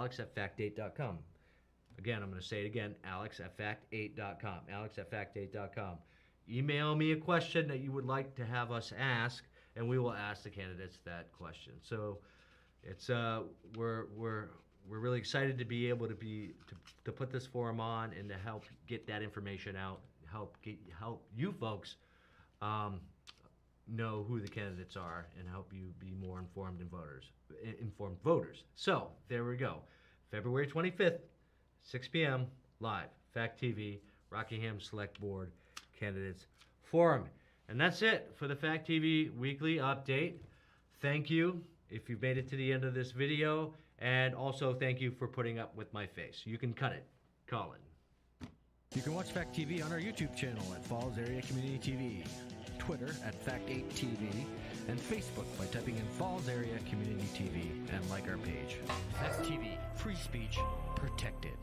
alex@fact8.com. Again, I'm going to say it again, alex@fact8.com, alex@fact8.com. Email me a question that you would like to have us ask, and we will ask the candidates that question. So it's we're really excited to be able to put this forum on and to help get that information out, help you folks know who the candidates are, and help you be more informed voters. So there we go, February 25th, 6 p.m. live, Fact TV, Rockingham Select Board Candidates Forum. And that's it for the Fact TV weekly update. Thank you if you've made it to the end of this video, and also thank you for putting up with my face. You can cut it. Colin. You can watch Fact TV on our YouTube channel at Falls Area Community TV, Twitter at Fact8TV, and Facebook by typing in Falls Area Community TV and like our page. Fact TV, free speech protected.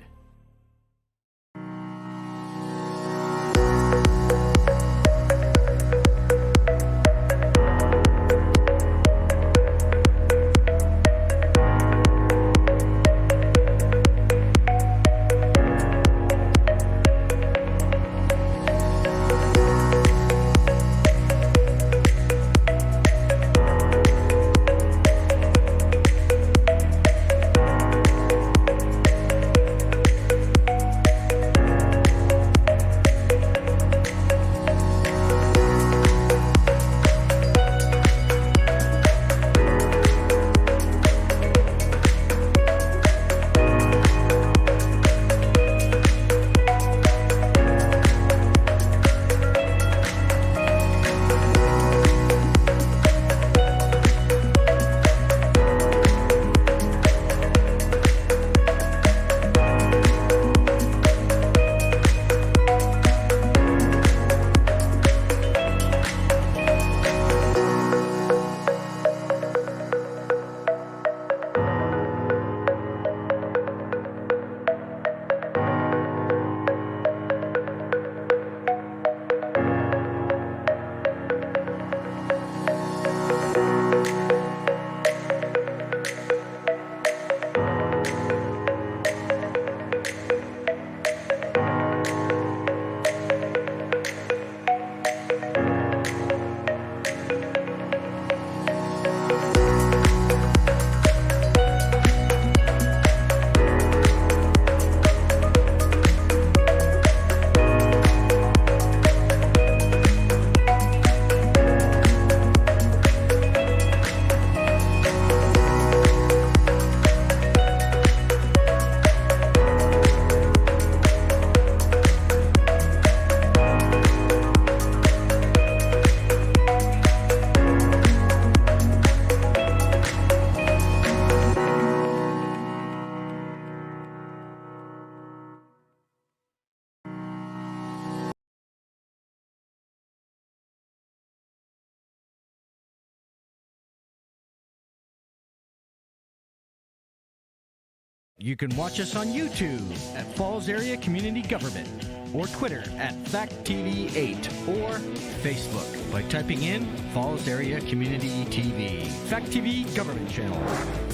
You can watch us on YouTube at Falls Area Community Government, or Twitter at FactTV8, or Facebook by typing in Falls Area Community TV. Fact TV Government Channel,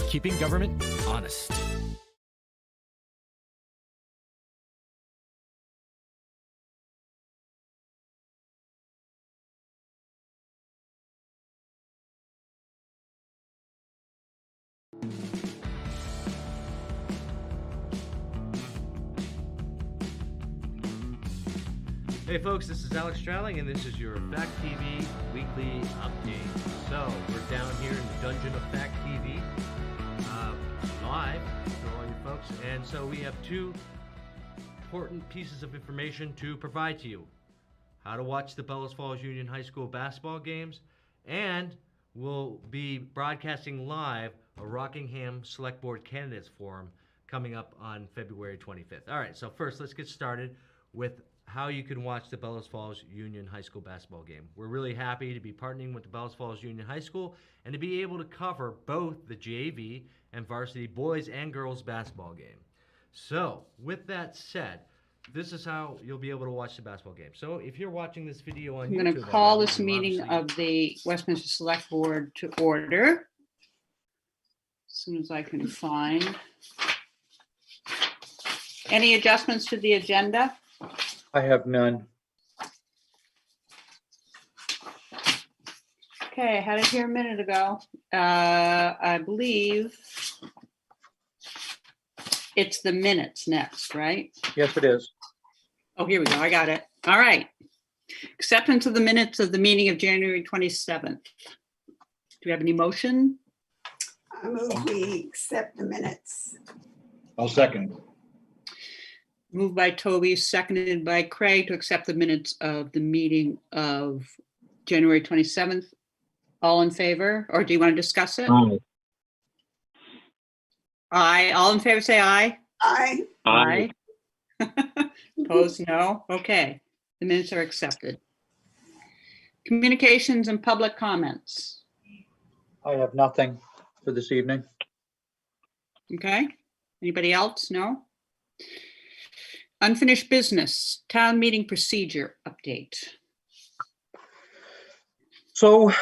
keeping government honest. Hey folks, this is Alex Strouling, and this is your Fact TV weekly update. So, we're down here in the dungeon of Fact TV, live for all you folks. And so we have two important pieces of information to provide to you. How to watch the Bellows Falls Union High School basketball games, and we'll be broadcasting live a Rockingham Select Board Candidates Forum coming up on February 25th. All right, so first let's get started with how you can watch the Bellows Falls Union High School basketball game. We're really happy to be partnering with the Bellows Falls Union High School and to be able to cover both the JV and varsity boys and girls basketball game. So, with that said, this is how you'll be able to watch the basketball game. So, if you're watching this video on YouTube, I'm going to call this meeting of the Westminster Select Board to order. As soon as I can find Any adjustments to the agenda? I have none. Okay, I had it here a minute ago. I believe it's the minutes next, right? Yes, it is. Oh, here we go. I got it. All right. Acceptance of the minutes of the meeting of January 27th. Do we have any motion? I move we accept the minutes. I'll second. Moved by Toby, seconded by Craig to accept the minutes of the meeting of January 27th. All in favor, or do you want to discuss it? Aye. Aye. All in favor, say aye. Aye. Aye. Opposed, no. Okay, the minutes are accepted. Communications and public comments. I have nothing for this evening. Okay, anybody else? No? Unfinished business, town meeting procedure update. So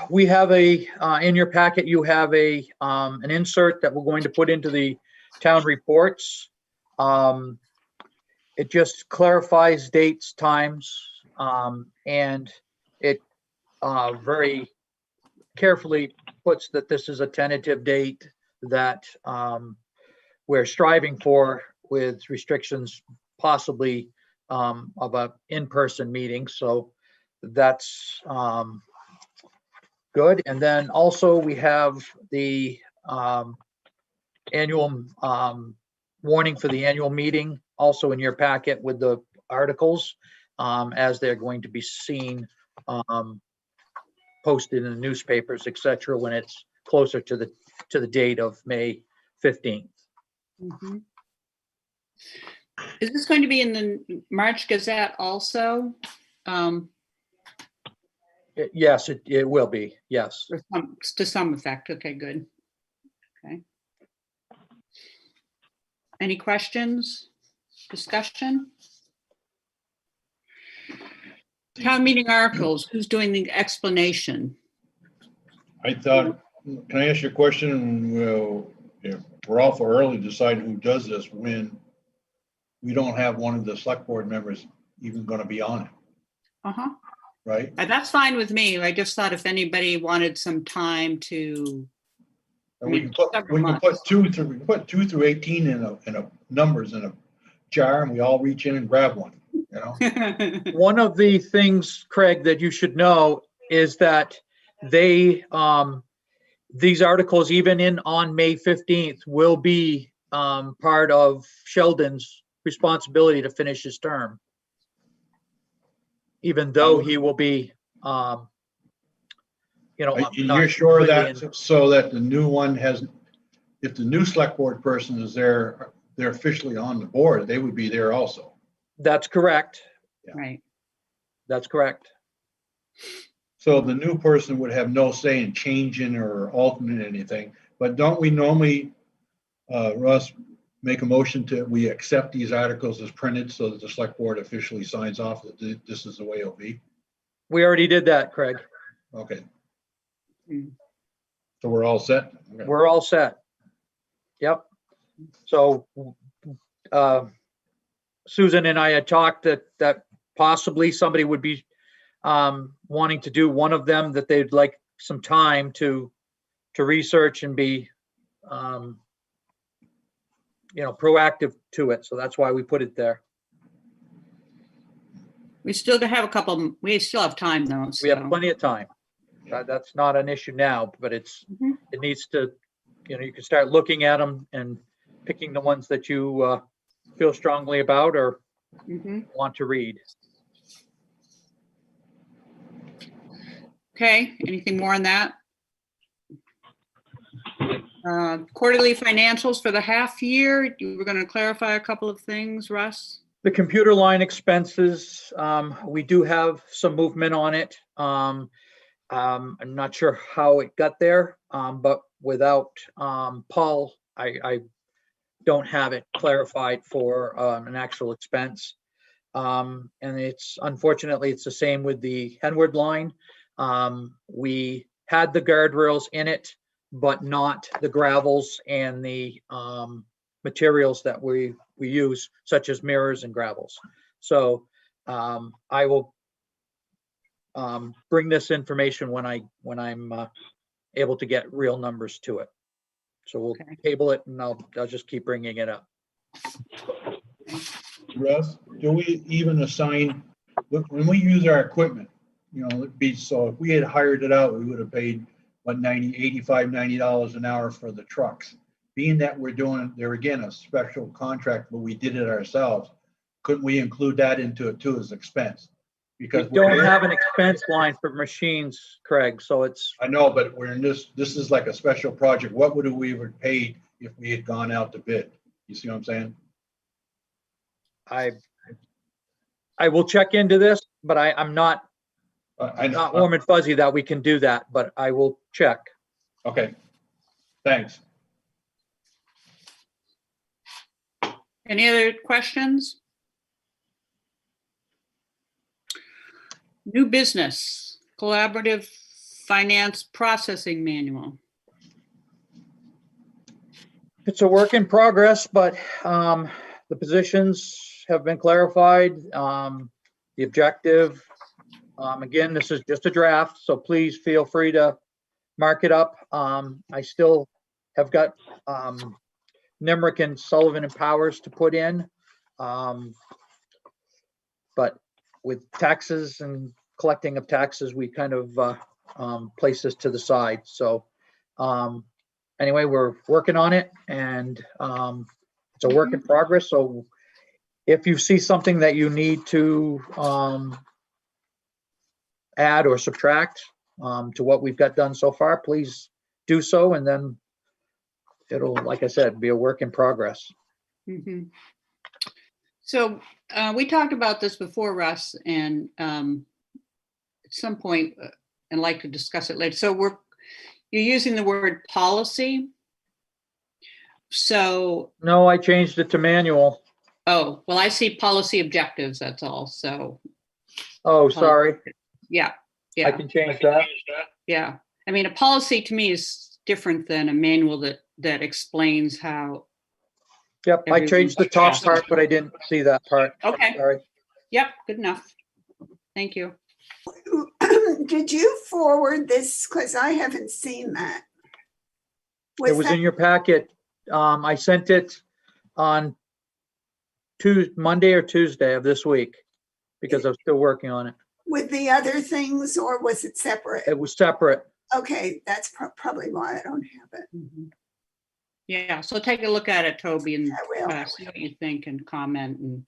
we have in your packet, you have an insert that we're going to put into the town reports. It just clarifies dates, times, and it very carefully puts that this is a tentative date that we're striving for, with restrictions possibly of a in-person meeting. So that's good. And then also we have the annual warning for the annual meeting also in your packet with the articles as they're going to be seen posted in the newspapers, etc., when it's closer to the date of May 15th. Mhm. Is this going to be in the March Gazette also? Yes, it will be. Yes. Or to some effect. Okay, good. Okay. Any questions? Discussion? Town meeting articles, who's doing the explanation? I thought, can I ask you a question? Well, if we're awful early deciding who does this when we don't have one of the select board members even going to be on it, Uh-huh. right? That's fine with me. I just thought if anybody wanted some time to, And we can put, several we can months. put 2 through 18 in a numbers in a jar, and we all reach in and grab one, you know? One of the things, Craig, that you should know is that these articles, even on May 15th, will be part of Sheldon's responsibility to finish his term. Even though he will be, And not you're sure completely that, so that the new one has, if the new select board person is there, they're officially on the board, they would be there also. That's correct. Right. That's correct. So the new person would have no say in changing or altering anything, but don't we normally, Russ, make a motion we accept these articles as printed so that the select board officially signs off that this is the way it'll be? We already did that, Craig. Okay. Hmm. So we're all set? Okay. We're all set. Yep. So Susan and I had talked that possibly somebody would be wanting to do one of them, that they'd like some time to research and be proactive to it. So that's why we put it there. We still have we still have time though. We have so. plenty of time. That's not an issue now, but it Mhm. needs to, you can start looking at them and picking the ones that you feel strongly about or Mhm. want to read. Okay, anything more on that? Quarterly financials for the half year. You were going to clarify a couple of things, Russ? The computer line expenses, we do have some movement on it. I'm not sure how it got there, but without Paul, I don't have it clarified for an actual expense. And unfortunately, it's the same with the Henwood line. We had the guardrails in it, but not the gravels and the materials that we use, such as mirrors and gravels. So I will bring this information when I'm able to get real numbers to it. So we'll Okay. table it, and I'll just keep bringing it up. Russ, do we even assign, when we use our equipment, it'd be, so if we had hired it out, we would have paid, what, $85, $90 an hour for the trucks. Being that we're doing, there again, a special contract, but we did it ourselves, couldn't we include that into it too as expense? We Because don't have an expense line for machines, Craig, so it's, I know, but we're in this is like a special project. What would we have paid if we had gone out to bid? You see what I'm saying? I will check into this, but I'm not I know. warm and fuzzy that we can do that, but I will check. Okay, thanks. Any other questions? New business, collaborative finance processing manual. It's a work in progress, but the positions have been clarified. The objective, again, this is just a draft, so please feel free to mark it up. I still have got Nemrick and Sullivan and Powers to put in. But with taxes and collecting of taxes, we kind of place this to the side. So anyway, we're working on it, and it's a work in progress. So if you see something that you need to add or subtract to what we've got done so far, please do so. And then it'll, like I said, be a work in progress. Mhm. So we talked about this before, Russ, and at some point, I'd like to discuss it later. So you're using the word policy. So, No, I changed it to manual. oh, well, I see policy objectives, that's all. So, Oh, sorry. yeah, I yeah, can change that. yeah. I mean, a policy to me is different than a manual that explains how. Yep, I changed the top Everyone- part, but I didn't see that part. Okay, Sorry. yep, good enough. Thank you. Did you forward this? Because I haven't seen that. It was in your packet. I sent it on Monday or Tuesday of this week because I was still working on it. with the other things, or was it separate? It was separate. Okay, that's probably why I don't have it. Mhm. Yeah, so take a look at it, Toby, and I will. see what you think and comment.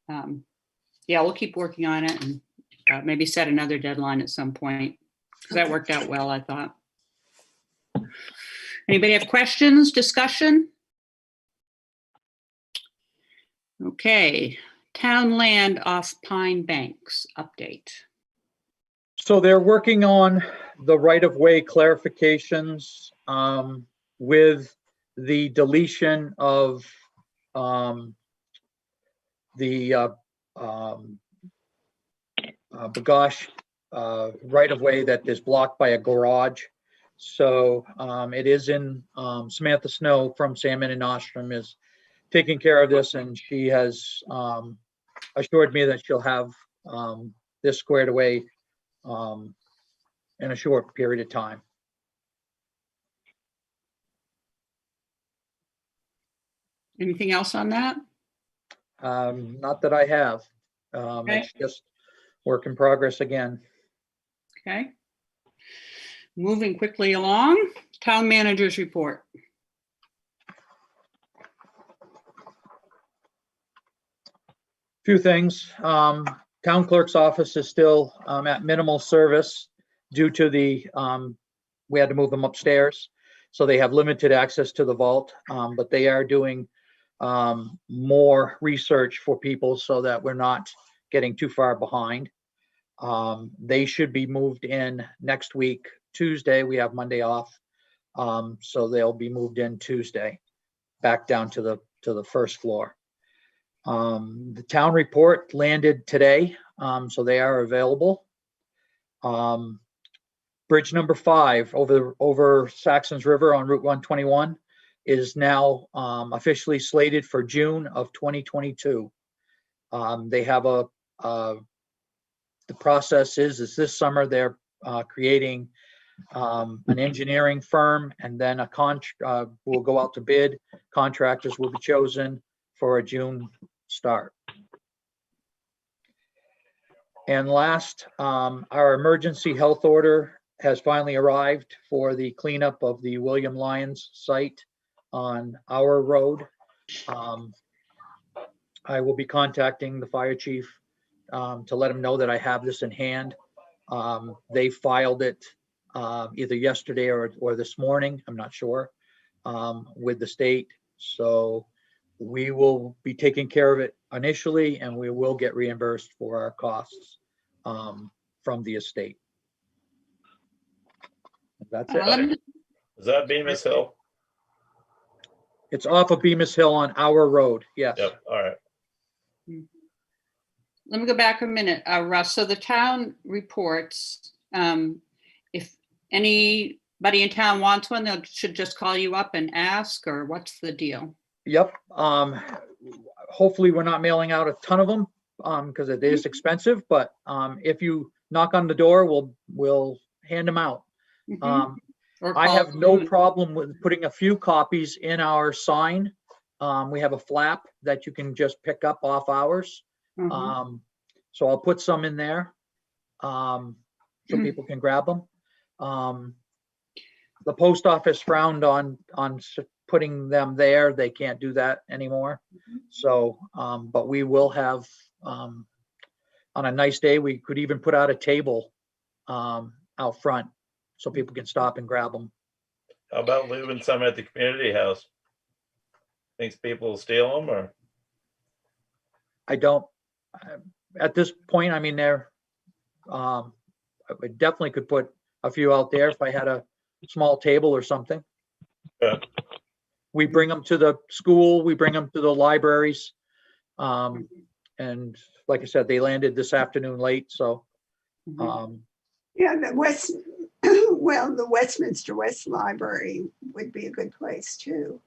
And yeah, we'll keep working on it and maybe set another deadline at some point, because that worked out well, I thought. Anybody have questions, discussion? Okay, town land off Pine Banks update. So they're working on the right-of-way clarifications with the deletion of the Bagosh right-of-way that is blocked by a garage. So it is in Samantha Snow from Salmon and Nostrum is taking care of this, and she has assured me that she'll have this squared away in a short period of time. Anything else on that? Not that I have. It's just work in progress again. Okay. Moving quickly along, town manager's report. Few things. Town clerk's office is still at minimal service due to the, we had to move them upstairs. So they have limited access to the vault, but they are doing more research for people so that we're not getting too far behind. They should be moved in next week, Tuesday. We have Monday off. So they'll be moved in Tuesday, back down to the first floor. The town report landed today, so they are available. Bridge number 5 over Saxon's River on Route 121. is now officially slated for June of 2022. They have the process is this summer they're creating an engineering firm, and then will go out to bid. Contractors will be chosen for a June start. And last, our emergency health order has finally arrived for the cleanup of the William Lyons site on our road. I will be contacting the fire chief to let him know that I have this in hand. They filed it either yesterday or this morning, I'm not sure, with the state. So we will be taking care of it initially, and we will get reimbursed for our costs from the estate. That's it. Is that Bemis Hill? It's off of Bemis Hill on our road, yes. Yep, all right. Let me go back a minute, Russ. So the town reports, if anybody in town wants one, they should just call you up and ask, or what's the deal? Yep. Hopefully we're not mailing out a ton of them because it is expensive, but if you knock on the door, we'll hand them out. Or I call have no you. problem with putting a few copies in our sign. We have a flap that you can just pick up off ours. So I'll put some in there so people can grab them. The post office frowned on putting them there. They can't do that anymore. So, but we will have, on a nice day, we could even put out a table out front so people can stop and grab them. How about leaving some at the community house? Thinks people will steal them, or? I don't, at this point, I mean, I definitely could put a few out there if I had a small table or something. Yeah. We bring them to the school, we bring them to the libraries. And like I said, they landed this afternoon late, so. Yeah, the Westminster West Library would be a good place too.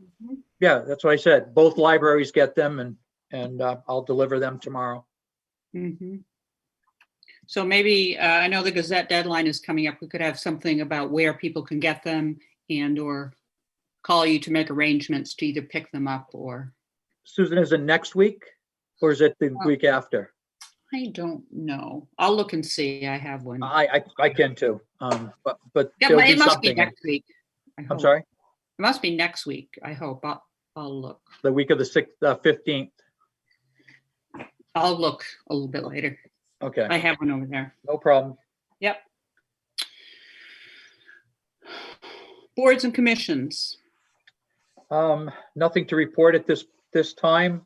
Yeah, that's what I said. Both libraries get them, and I'll deliver them tomorrow. So maybe, I know the Gazette deadline is coming up. We could have something about where people can get them or call you to make arrangements to either pick them up or. Susan, is it next week or is it the week after? I don't know. I'll look and see. I have one. I can too. But Yeah, there'll but be it must be something. next week. I'm sorry? It must be next week. I hope. I'll look. The week of the 15th. I'll look a little bit later. Okay. I have one over there. No problem. Yep. Boards and commissions. Nothing to report at this time.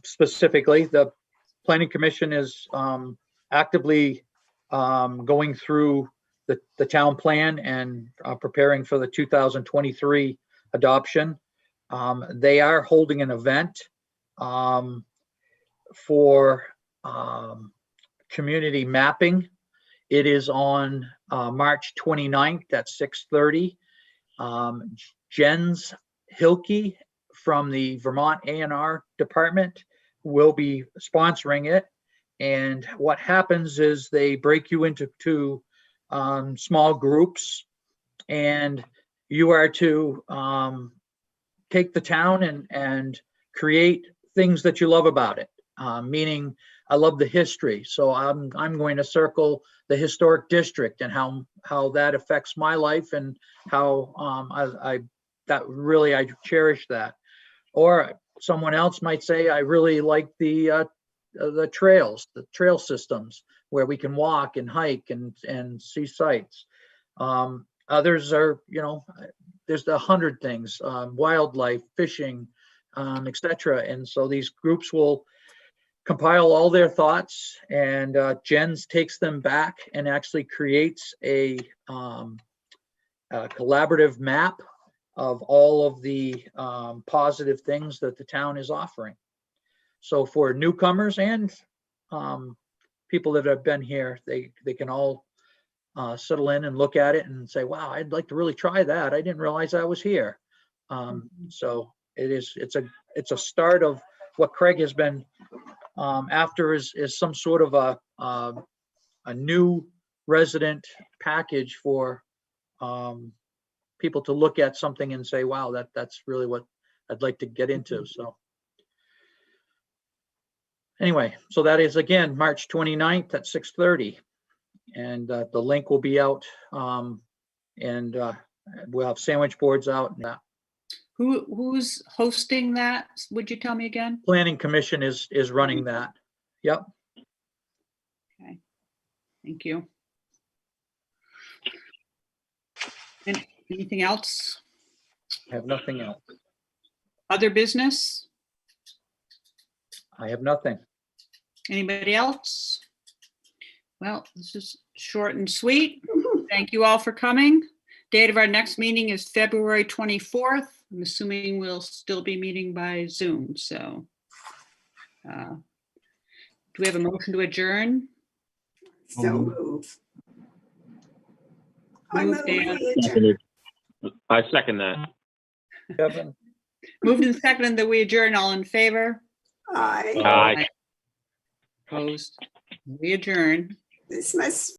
Specifically, the Planning Commission is actively going through the town plan and preparing for the 2023 adoption. They are holding an event for community mapping. It is on March 29th at 6:30. Jens Hilke from the Vermont A&R department will be sponsoring it. And what happens is they break you into two small groups, and you are to take the town and create things that you love about it. Meaning, I love the history, so I'm going to circle the historic district and how that affects my life and how I cherish that. Or someone else might say, I really like the trails, the trail systems where we can walk and hike and see sights. Others are, there's 100 things, wildlife, fishing, etc. And so these groups will compile all their thoughts, and Jens takes them back and actually creates a collaborative map of all of the positive things that the town is offering. So for newcomers and people that have been here, they can all settle in and look at it and say, wow, I'd like to really try that. I didn't realize I was here. So it's a start of what Craig has been after is some sort of a new resident package for people to look at something and say, wow, that's really what I'd like to get into. So anyway, so that is again, March 29th at 6:30. And the link will be out and we'll have sandwich boards out. And that Who's hosting that? Would you tell me again? Planning Commission is running that. Yep. Okay, thank you. And anything else? I have nothing else. Other business? I have nothing. Anybody else? Well, this is short and sweet. Thank you all for coming. Date of our next meeting is February 24th. I'm assuming we'll still be meeting by Zoom, so. Do we have a motion to adjourn? So move. I Move, move Dan. we adjourn. Seconded. I second that. Kevin, Moved and seconded that we adjourn. All in favor? Aye. Aye. Opposed? We adjourn. This must